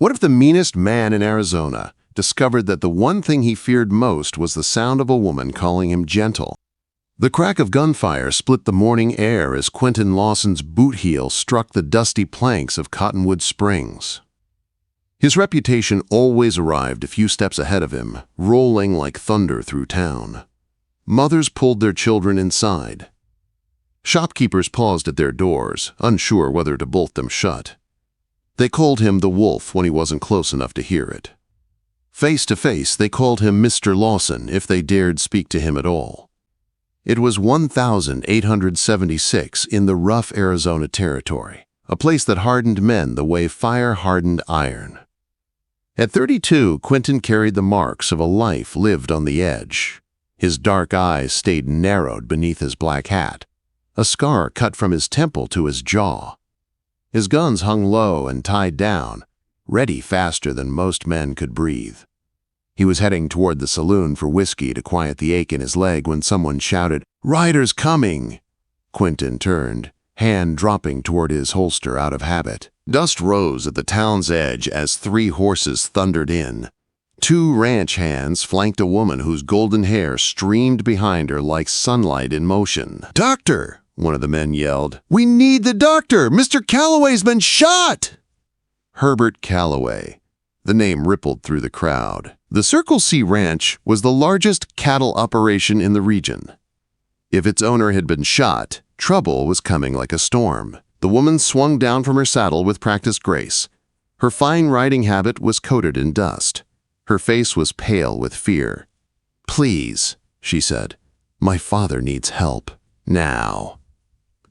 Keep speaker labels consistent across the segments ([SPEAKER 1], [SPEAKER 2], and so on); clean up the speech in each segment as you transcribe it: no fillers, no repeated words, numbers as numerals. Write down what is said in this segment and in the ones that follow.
[SPEAKER 1] What if the meanest man in Arizona discovered that the one thing he feared most was the sound of a woman calling him gentle? The crack of gunfire split the morning air as Quentyn Lawson's boot heel struck the dusty planks of Cottonwood Springs. His reputation always arrived a few steps ahead of him, rolling like thunder through town. Mothers pulled their children inside. Shopkeepers paused at their doors, unsure whether to bolt them shut. They called him the Wolf when he wasn't close enough to hear it. Face to face, they called him Mr. Lawson if they dared speak to him at all. It was 1876 in the rough Arizona Territory, a place that hardened men the way fire hardened iron. At 32, Quentyn carried the marks of a life lived on the edge. His dark eyes stayed narrowed beneath his black hat, a scar cut from his temple to his jaw. His guns hung low and tied down, ready faster than most men could breathe. He was heading toward the saloon for whiskey to quiet the ache in his leg when someone shouted, "Riders coming!" Quentyn turned, hand dropping toward his holster out of habit. Dust rose at the town's edge as 3 horses thundered in. 2 ranch hands flanked a woman whose golden hair streamed behind her like sunlight in motion. "Doctor!" one of the men yelled. "We need the doctor! Mr. Callaway's been shot!" Herbert Callaway. The name rippled through the crowd. The Circle C Ranch was the largest cattle operation in the region. If its owner had been shot, trouble was coming like a storm. The woman swung down from her saddle with practiced grace. Her fine riding habit was coated in dust. Her face was pale with fear. "Please," she said, "my father needs help. Now."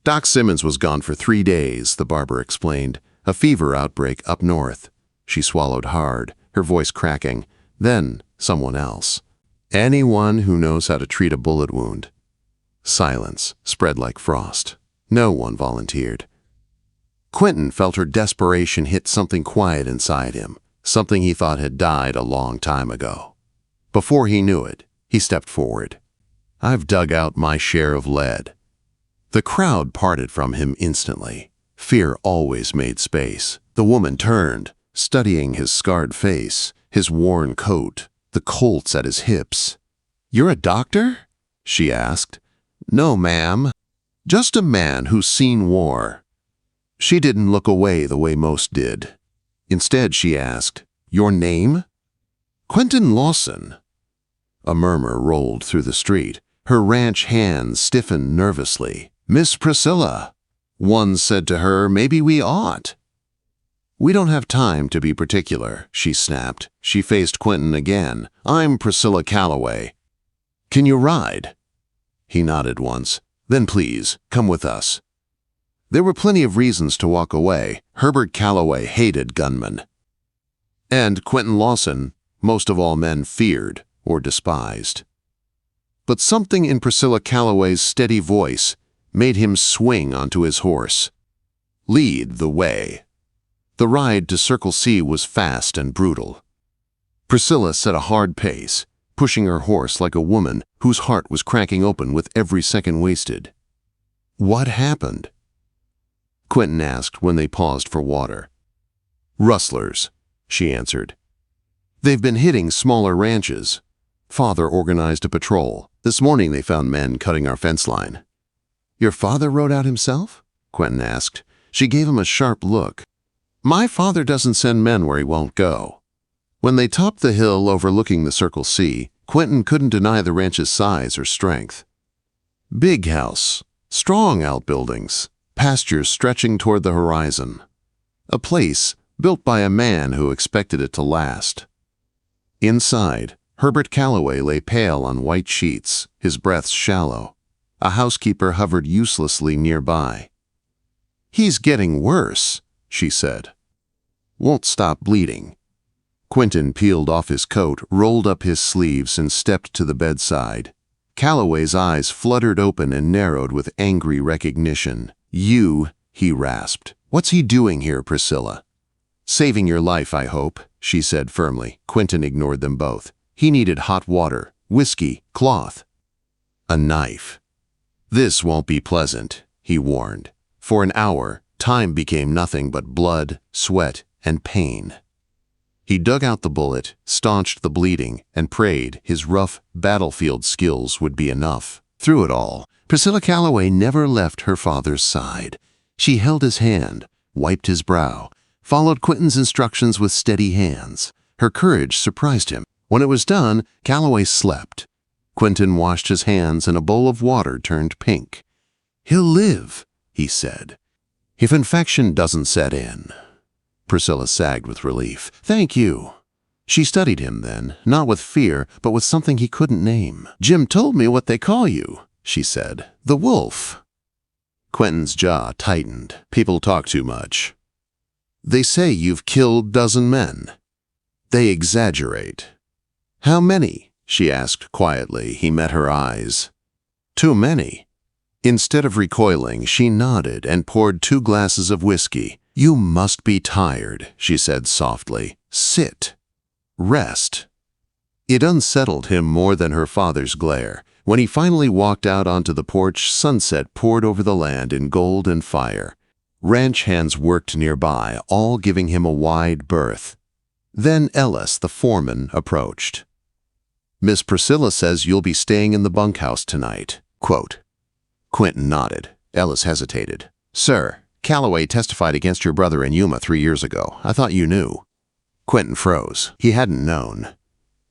[SPEAKER 1] Doc Simmons was gone for 3 days, the barber explained. A fever outbreak up north. She swallowed hard, her voice cracking. Then someone else. Anyone who knows how to treat a bullet wound. Silence spread like frost. No one volunteered. Quentyn felt her desperation hit something quiet inside him, something he thought had died a long time ago. Before he knew it, he stepped forward. "I've dug out my share of lead." The crowd parted from him instantly. Fear always made space. The woman turned, studying his scarred face, his worn coat, the Colts at his hips. "You're a doctor?" she asked. "No, ma'am. Just a man who's seen war." She didn't look away the way most did. Instead, she asked, "Your name?" "Quentyn Lawson." A murmur rolled through the street. Her ranch hands stiffened nervously. "Miss Priscilla." One said to her, "Maybe we ought." "We don't have time to be particular," she snapped. She faced Quentyn again. "I'm Priscilla Callaway. Can you ride?" He nodded once. "Then please, come with us." There were plenty of reasons to walk away. Herbert Callaway hated gunmen. And Quentyn Lawson, most of all men feared or despised. But something in Priscilla Callaway's steady voice made him swing onto his horse. Lead the way. The ride to Circle C was fast and brutal. Priscilla set a hard pace, pushing her horse like a woman whose heart was cracking open with every second wasted. "What happened?" Quentyn asked when they paused for water. "Rustlers," she answered. "They've been hitting smaller ranches. Father organized a patrol. This morning they found men cutting our fence line." "Your father rode out himself?" Quentyn asked. She gave him a sharp look. "My father doesn't send men where he won't go." When they topped the hill overlooking the Circle C, Quentyn couldn't deny the ranch's size or strength. Big house, strong outbuildings, pastures stretching toward the horizon. A place built by a man who expected it to last. Inside, Herbert Callaway lay pale on white sheets, his breath shallow. A housekeeper hovered uselessly nearby. "He's getting worse," she said. "Won't stop bleeding." Quentyn peeled off his coat, rolled up his sleeves, and stepped to the bedside. Callaway's eyes fluttered open and narrowed with angry recognition. "You," he rasped. "What's he doing here, Priscilla?" "Saving your life, I hope," she said firmly. Quentyn ignored them both. He needed hot water, whiskey, cloth. A knife. "This won't be pleasant," he warned. For an hour, time became nothing but blood, sweat, and pain. He dug out the bullet, staunched the bleeding, and prayed his rough battlefield skills would be enough. Through it all, Priscilla Callaway never left her father's side. She held his hand, wiped his brow, followed Quentyn's instructions with steady hands. Her courage surprised him. When it was done, Callaway slept. Quentyn washed his hands and a bowl of water turned pink. "He'll live," he said, "if infection doesn't set in." Priscilla sagged with relief. "Thank you." She studied him then, not with fear, but with something he couldn't name. "Jim told me what they call you," she said. "The wolf." Quentyn's jaw tightened. "People talk too much. They say you've killed dozen men. They exaggerate." "How many?" she asked quietly. He met her eyes. "Too many." Instead of recoiling, she nodded and poured 2 glasses of whiskey. "You must be tired," she said softly. "Sit. Rest." It unsettled him more than her father's glare. When he finally walked out onto the porch, sunset poured over the land in gold and fire. Ranch hands worked nearby, all giving him a wide berth. Then Ellis, the foreman, approached. "Miss Priscilla says you'll be staying in the bunkhouse tonight." Quote. Quentyn nodded. Ellis hesitated. "Sir, Callaway testified against your brother in Yuma 3 years ago. I thought you knew." Quentyn froze. He hadn't known.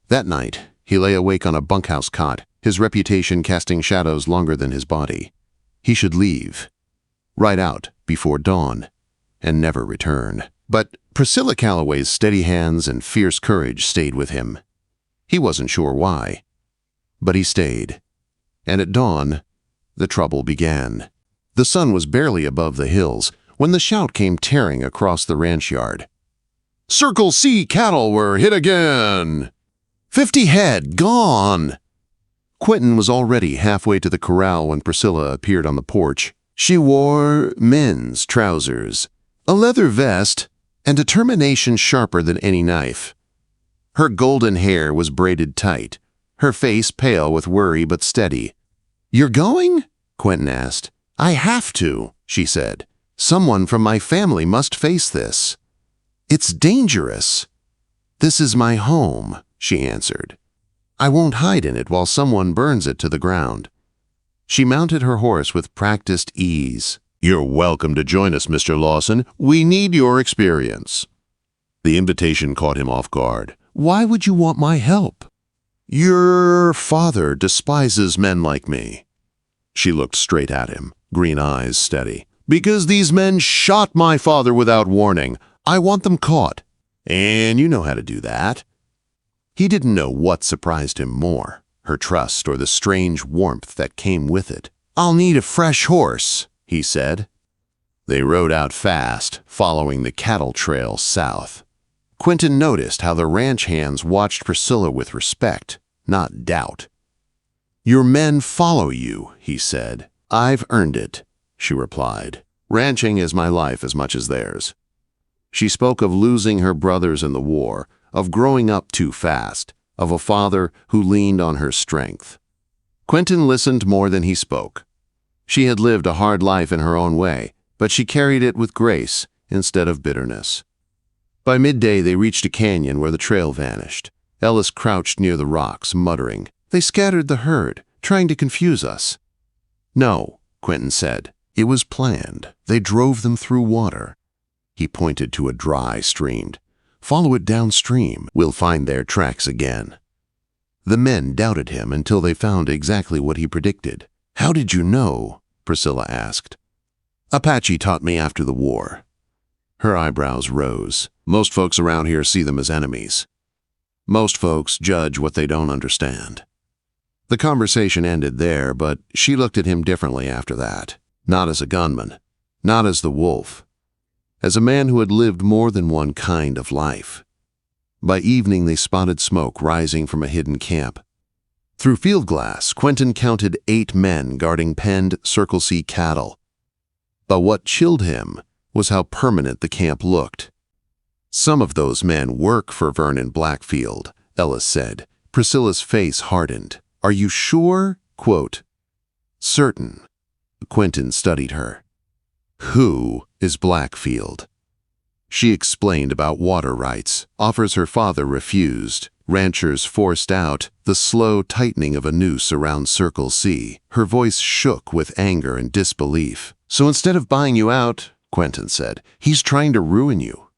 [SPEAKER 1] That night, he lay awake on a bunkhouse cot, his reputation casting shadows longer than his body. He should leave. Ride out before dawn, and never return. But Priscilla Callaway's steady hands and fierce courage stayed with him. He wasn't sure why, but he stayed. And at dawn, the trouble began. The sun was barely above the hills when the shout came tearing across the ranch yard. "Circle C cattle were hit again! 50 head gone!" Quentyn was already halfway to the corral when Priscilla appeared on the porch. She wore men's trousers, a leather vest, and determination sharper than any knife. Her golden hair was braided tight, her face pale with worry but steady. "You're going?" Quentyn asked. "I have to," she said. "Someone from my family must face this. It's dangerous." "This is my home," she answered. "I won't hide in it while someone burns it to the ground." She mounted her horse with practiced ease. "You're welcome to join us, Mr. Lawson. We need your experience." The invitation caught him off guard. "Why would you want my help?" "Your father despises men like me." She looked straight at him, green eyes steady. "Because these men shot my father without warning. I want them caught. And you know how to do that." He didn't know what surprised him more, her trust or the strange warmth that came with it. "I'll need a fresh horse," he said. They rode out fast, following the cattle trail south. Quentyn noticed how the ranch hands watched Priscilla with respect, not doubt. "Your men follow you," he said. "I've earned it," she replied. "Ranching is my life as much as theirs." She spoke of losing her brothers in the war, of growing up too fast, of a father who leaned on her strength. Quentyn listened more than he spoke. She had lived a hard life in her own way, but she carried it with grace instead of bitterness. By midday, they reached a canyon where the trail vanished. Ellis crouched near the rocks, muttering, "They scattered the herd, trying to confuse us." "No," Quentyn said. "It was planned. They drove them through water." He pointed to a dry stream. "Follow it downstream. We'll find their tracks again." The men doubted him until they found exactly what he predicted. "How did you know?" Priscilla asked. "Apache taught me after the war." Her eyebrows rose. "Most folks around here see them as enemies. Most folks judge what they don't understand." The conversation ended there, but she looked at him differently after that. Not as a gunman, not as the wolf, as a man who had lived more than one kind of life. By evening, they spotted smoke rising from a hidden camp. Through field glass, Quentyn counted 8 men guarding penned Circle C cattle. But what chilled him was how permanent the camp looked. "Some of those men work for Vernon Blackfield," Ellis said. Priscilla's face hardened. "Are you sure?" Quote, "Certain." Quentyn studied her. "Who is Blackfield?" She explained about water rights, offers her father refused, ranchers forced out, the slow tightening of a noose around Circle C. Her voice shook with anger and disbelief. "So instead of buying you out," Quentyn said, "he's trying to ruin you."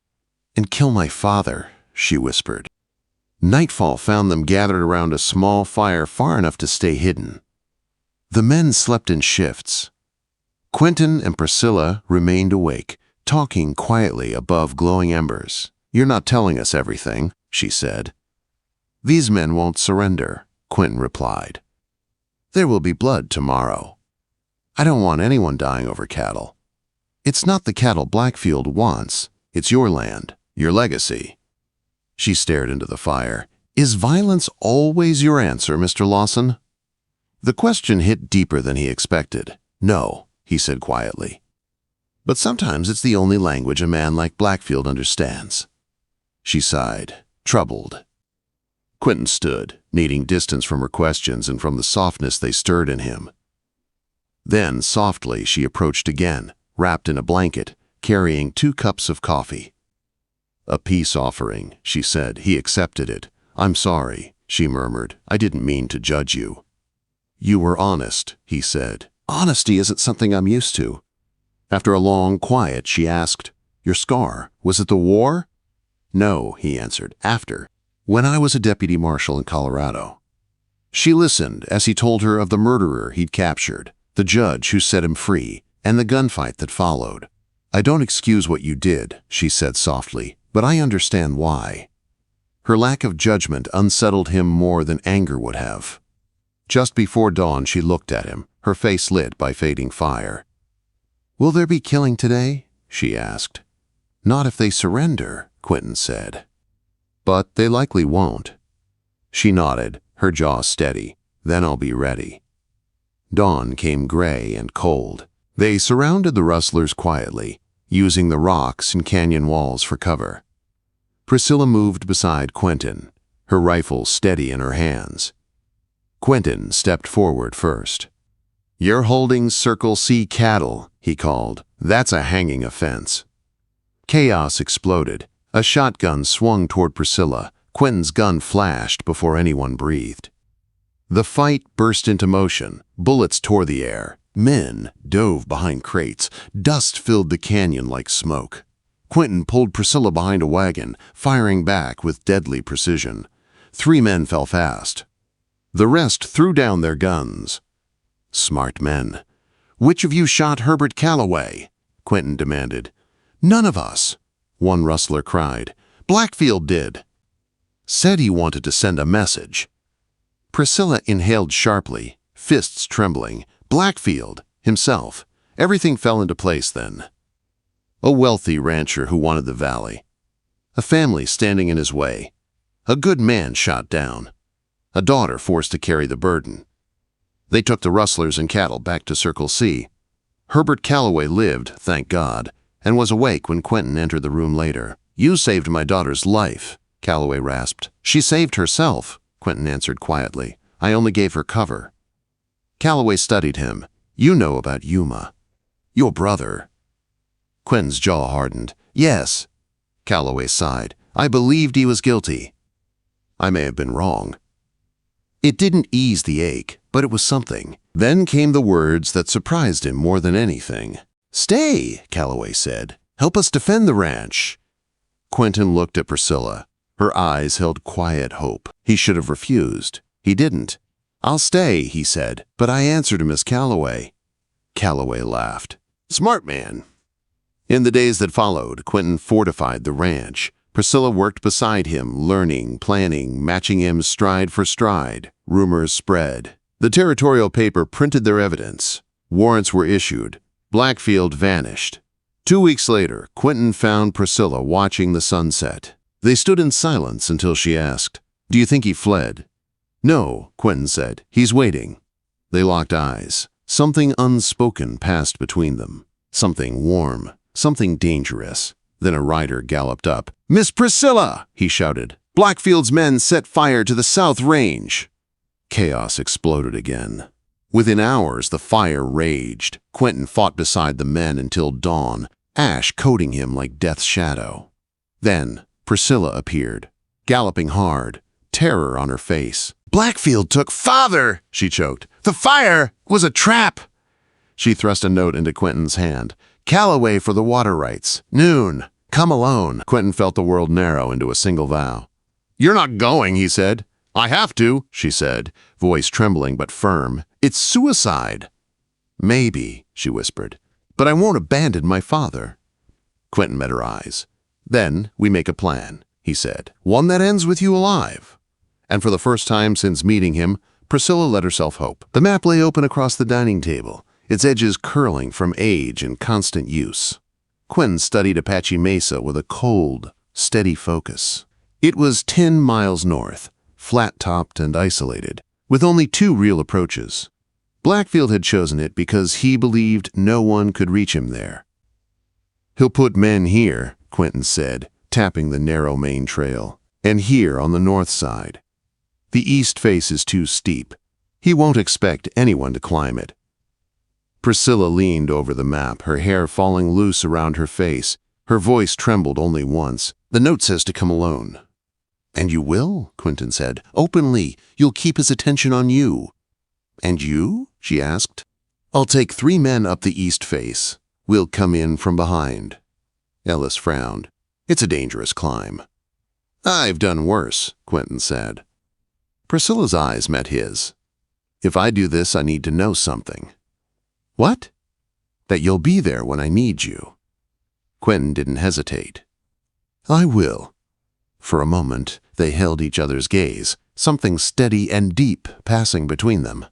[SPEAKER 1] "And kill my father," she whispered. Nightfall found them gathered around a small fire far enough to stay hidden. The men slept in shifts. Quentyn and Priscilla remained awake, talking quietly above glowing embers. "You're not telling us everything," she said. "These men won't surrender," Quentyn replied. "There will be blood tomorrow. I don't want anyone dying over cattle. It's not the cattle Blackfield wants. It's your land, your legacy." She stared into the fire. "Is violence always your answer, Mr. Lawson?" The question hit deeper than he expected. "No," he said quietly. "But sometimes it's the only language a man like Blackfield understands." She sighed, troubled. Quentyn stood, needing distance from her questions and from the softness they stirred in him. Then, softly, she approached again, wrapped in a blanket, carrying 2 cups of coffee. "A peace offering," she said. He accepted it. "I'm sorry," she murmured. "I didn't mean to judge you." "You were honest," he said. "Honesty isn't something I'm used to." After a long quiet, she asked, "Your scar, was it the war?" "No," he answered. "After. When I was a deputy marshal in Colorado." She listened as he told her of the murderer he'd captured, the judge who set him free, and the gunfight that followed. "I don't excuse what you did," she said softly, "but I understand why." Her lack of judgment unsettled him more than anger would have. Just before dawn, she looked at him, her face lit by fading fire. "Will there be killing today?" she asked. "Not if they surrender," Quentyn said. "But they likely won't." She nodded, her jaw steady. "Then I'll be ready." Dawn came gray and cold. They surrounded the rustlers quietly, using the rocks and canyon walls for cover. Priscilla moved beside Quentyn, her rifle steady in her hands. Quentyn stepped forward first. "You're holding Circle C cattle," he called. "That's a hanging offense." Chaos exploded. A shotgun swung toward Priscilla. Quentyn's gun flashed before anyone breathed. The fight burst into motion. Bullets tore the air. Men dove behind crates. Dust filled the canyon like smoke. Quentyn pulled Priscilla behind a wagon, firing back with deadly precision. 3 men fell fast. The rest threw down their guns. Smart men. "Which of you shot Herbert Callaway?" Quentyn demanded. "None of us," one rustler cried. "Blackfield did." "Said he wanted to send a message." Priscilla inhaled sharply, fists trembling. "Blackfield, himself." Everything fell into place then. A wealthy rancher who wanted the valley. A family standing in his way. A good man shot down. A daughter forced to carry the burden. They took the rustlers and cattle back to Circle C. Herbert Callaway lived, thank God, and was awake when Quentyn entered the room later. "You saved my daughter's life," Callaway rasped. "She saved herself," Quentyn answered quietly. "I only gave her cover." Callaway studied him. "You know about Yuma. Your brother." Quentyn's jaw hardened. "Yes," Callaway sighed. "I believed he was guilty. I may have been wrong." It didn't ease the ache, but it was something. Then came the words that surprised him more than anything. "Stay," Callaway said. "Help us defend the ranch." Quentyn looked at Priscilla. Her eyes held quiet hope. He should have refused. He didn't. "I'll stay," he said, "but I answer to Miss Callaway." Callaway laughed. "Smart man." In the days that followed, Quentyn fortified the ranch. Priscilla worked beside him, learning, planning, matching him stride for stride. Rumors spread. The territorial paper printed their evidence. Warrants were issued. Blackfield vanished. 2 weeks later, Quentyn found Priscilla watching the sunset. They stood in silence until she asked, "Do you think he fled?" "No," Quentyn said. "He's waiting." They locked eyes. Something unspoken passed between them. Something warm. Something dangerous. Then a rider galloped up. "Miss Priscilla!" he shouted. "Blackfield's men set fire to the south range." Chaos exploded again. Within hours, the fire raged. Quentyn fought beside the men until dawn. ash coating him like death's shadow. Then Priscilla appeared, galloping hard, terror on her face. "Blackfield took Father!" she choked. "The fire was a trap!" She thrust a note into Quentyn's hand. "Callaway for the water rights. Noon. Come alone." Quentyn felt the world narrow into a single vow. "You're not going," he said. "I have to," she said, voice trembling but firm. "It's suicide." "Maybe," she whispered, "but I won't abandon my father." Quentyn met her eyes. "Then we make a plan," he said. "One that ends with you alive." And for the first time since meeting him, Priscilla let herself hope. The map lay open across the dining table, its edges curling from age and constant use. Quentyn studied Apache Mesa with a cold, steady focus. It was 10 miles north, flat-topped and isolated, with only 2 real approaches. Blackfield had chosen it because he believed no one could reach him there. "He'll put men here," Quentyn said, tapping the narrow main trail, "and here on the north side. The east face is too steep. He won't expect anyone to climb it." Priscilla leaned over the map, her hair falling loose around her face. Her voice trembled only once. "The note says to come alone." "And you will?" Quentyn said. "Openly. You'll keep his attention on you." "And you?" she asked. "I'll take 3 men up the east face. We'll come in from behind." Ellis frowned. "It's a dangerous climb." "I've done worse," Quentyn said. Priscilla's eyes met his. "If I do this, I need to know something." "What?" "That you'll be there when I need you." Quentyn didn't hesitate. "I will." For a moment, they held each other's gaze, something steady and deep passing between them.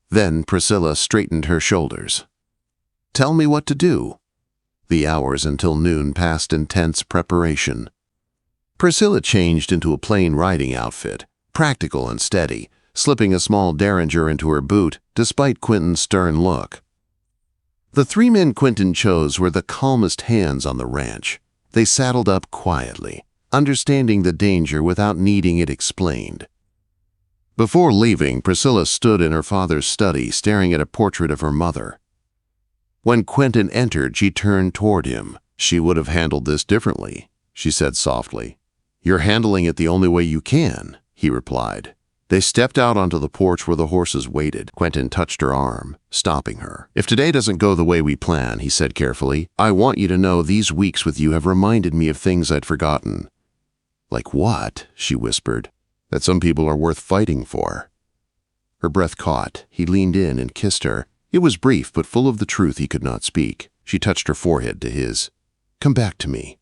[SPEAKER 1] Then Priscilla straightened her shoulders. "Tell me what to do." The hours until noon passed in tense preparation. Priscilla changed into a plain riding outfit, practical and steady, slipping a small derringer into her boot despite Quentyn's stern look. The 3 men Quentyn chose were the calmest hands on the ranch. They saddled up quietly, understanding the danger without needing it explained. Before leaving, Priscilla stood in her father's study staring at a portrait of her mother. When Quentyn entered, she turned toward him. "She would have handled this differently," she said softly. "You're handling it the only way you can," he replied. They stepped out onto the porch where the horses waited. Quentyn touched her arm, stopping her. "If today doesn't go the way we plan," he said carefully, "I want you to know these weeks with you have reminded me of things I'd forgotten." "Like what?" she whispered. "That some people are worth fighting for." Her breath caught. He leaned in and kissed her. It was brief, but full of the truth he could not speak. She touched her forehead to his. "Come back to me."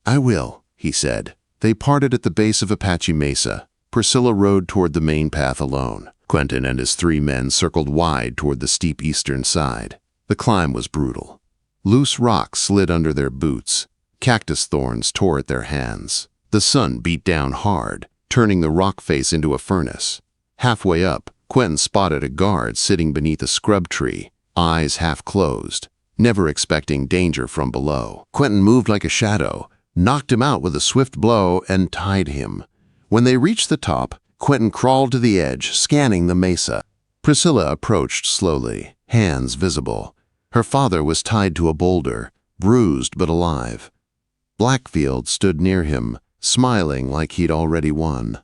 [SPEAKER 1] "I will," he said. They parted at the base of Apache Mesa. Priscilla rode toward the main path alone. Quentyn and his 3 men circled wide toward the steep eastern side. The climb was brutal. Loose rocks slid under their boots. Cactus thorns tore at their hands. The sun beat down hard, turning the rock face into a furnace. Halfway up, Quentyn spotted a guard sitting beneath a scrub tree, eyes half closed, never expecting danger from below. Quentyn moved like a shadow, knocked him out with a swift blow, and tied him. When they reached the top, Quentyn crawled to the edge, scanning the mesa. Priscilla approached slowly, hands visible. Her father was tied to a boulder, bruised but alive. Blackfield stood near him, smiling like he'd already won.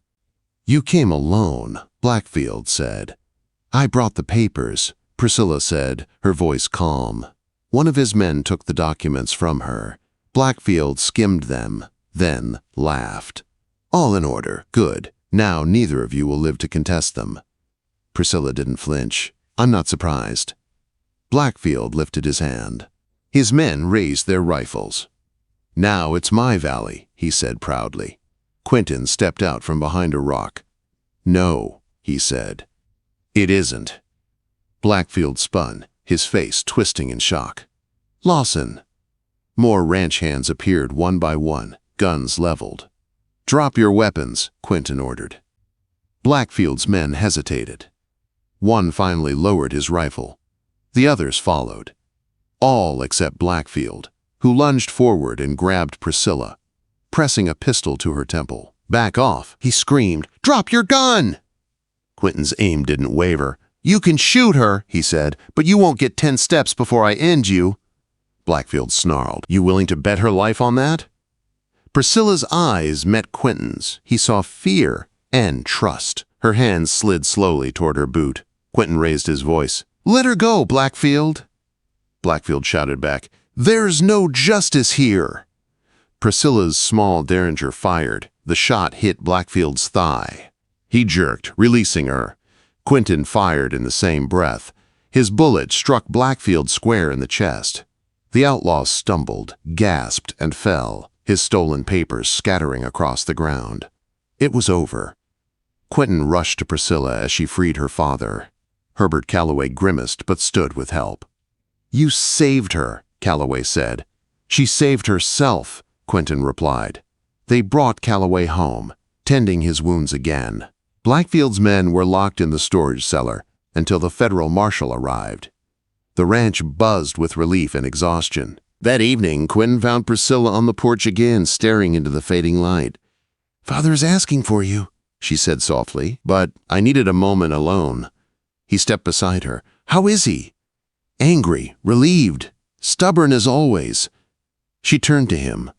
[SPEAKER 1] "You came alone," Blackfield said. "I brought the papers," Priscilla said, her voice calm. One of his men took the documents from her. Blackfield skimmed them, then laughed. "All in order. Good. Now neither of you will live to contest them." Priscilla didn't flinch. "I'm not surprised." Blackfield lifted his hand. His men raised their rifles. "Now it's my valley," he said proudly. Quentyn stepped out from behind a rock. "No," he said. "It isn't." Blackfield spun, his face twisting in shock. "Lawson." More ranch hands appeared one by one, guns leveled. "Drop your weapons," Quentyn ordered. Blackfield's men hesitated. One finally lowered his rifle. The others followed. All except Blackfield, who lunged forward and grabbed Priscilla, pressing a pistol to her temple. "Back off," he screamed. "Drop your gun!" Quentyn's aim didn't waver. "You can shoot her," he said, "but you won't get 10 steps before I end you." Blackfield snarled. You willing to bet her life on that? Priscilla's eyes met Quentyn's. He saw fear and trust. Her hand slid slowly toward her boot. Quentyn raised his voice. Let her go, Blackfield. Blackfield shouted back, There's no justice here. Priscilla's small derringer fired. The shot hit Blackfield's thigh. He jerked, releasing her. Quentyn fired in the same breath. His bullet struck Blackfield square in the chest. The outlaw stumbled, gasped, and fell, his stolen papers scattering across the ground. It was over. Quentyn rushed to Priscilla as she freed her father. Herbert Callaway grimaced but stood with help. You saved her, Callaway said. She saved herself, Quentyn replied. They brought Callaway home, tending his wounds again. Blackfield's men were locked in the storage cellar until the federal marshal arrived. The ranch buzzed with relief and exhaustion. That evening, Quentyn found Priscilla on the porch again, staring into the fading light. Father's asking for you, she said softly, but I needed a moment alone. He stepped beside her. How is he? Angry, relieved, stubborn as always. She turned to him.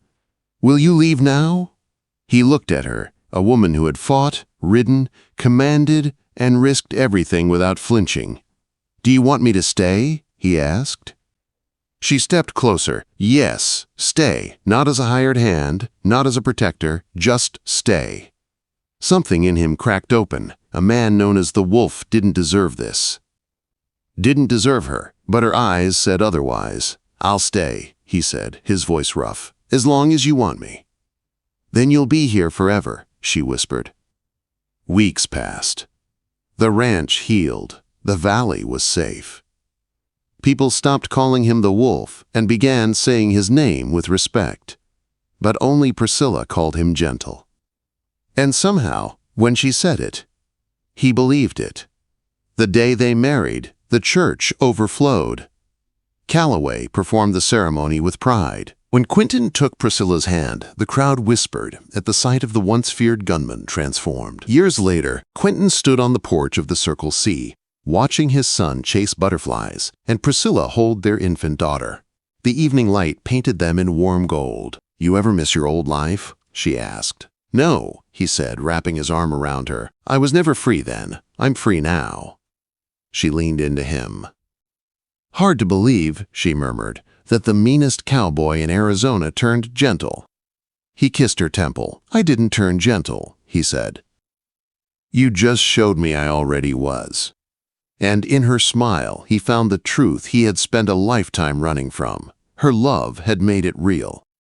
[SPEAKER 1] Will you leave now? He looked at her, a woman who had fought, ridden, commanded, and risked everything without flinching. Do you want me to stay? He asked. She stepped closer. Yes, stay. Not as a hired hand, not as a protector, just stay. Something in him cracked open. A man known as the Wolf didn't deserve this. Didn't deserve her, but her eyes said otherwise. I'll stay, he said, his voice rough, as long as you want me. Then you'll be here forever, she whispered. Weeks passed. The ranch healed. The valley was safe. People stopped calling him the Wolf and began saying his name with respect. But only Priscilla called him Gentle. And somehow, when she said it, he believed it. The day they married, the church overflowed. Callaway performed the ceremony with pride. When Quentyn took Priscilla's hand, the crowd whispered at the sight of the once-feared gunman transformed. Years later, Quentyn stood on the porch of the Circle C, watching his son chase butterflies and Priscilla hold their infant daughter. The evening light painted them in warm gold. You ever miss your old life? She asked. No, he said, wrapping his arm around her. I was never free then. I'm free now. She leaned into him. Hard to believe, she murmured, that the meanest cowboy in Arizona turned gentle. He kissed her temple. I didn't turn gentle, he said. You just showed me I already was. And in her smile, he found the truth he had spent a lifetime running from. Her love had made it real.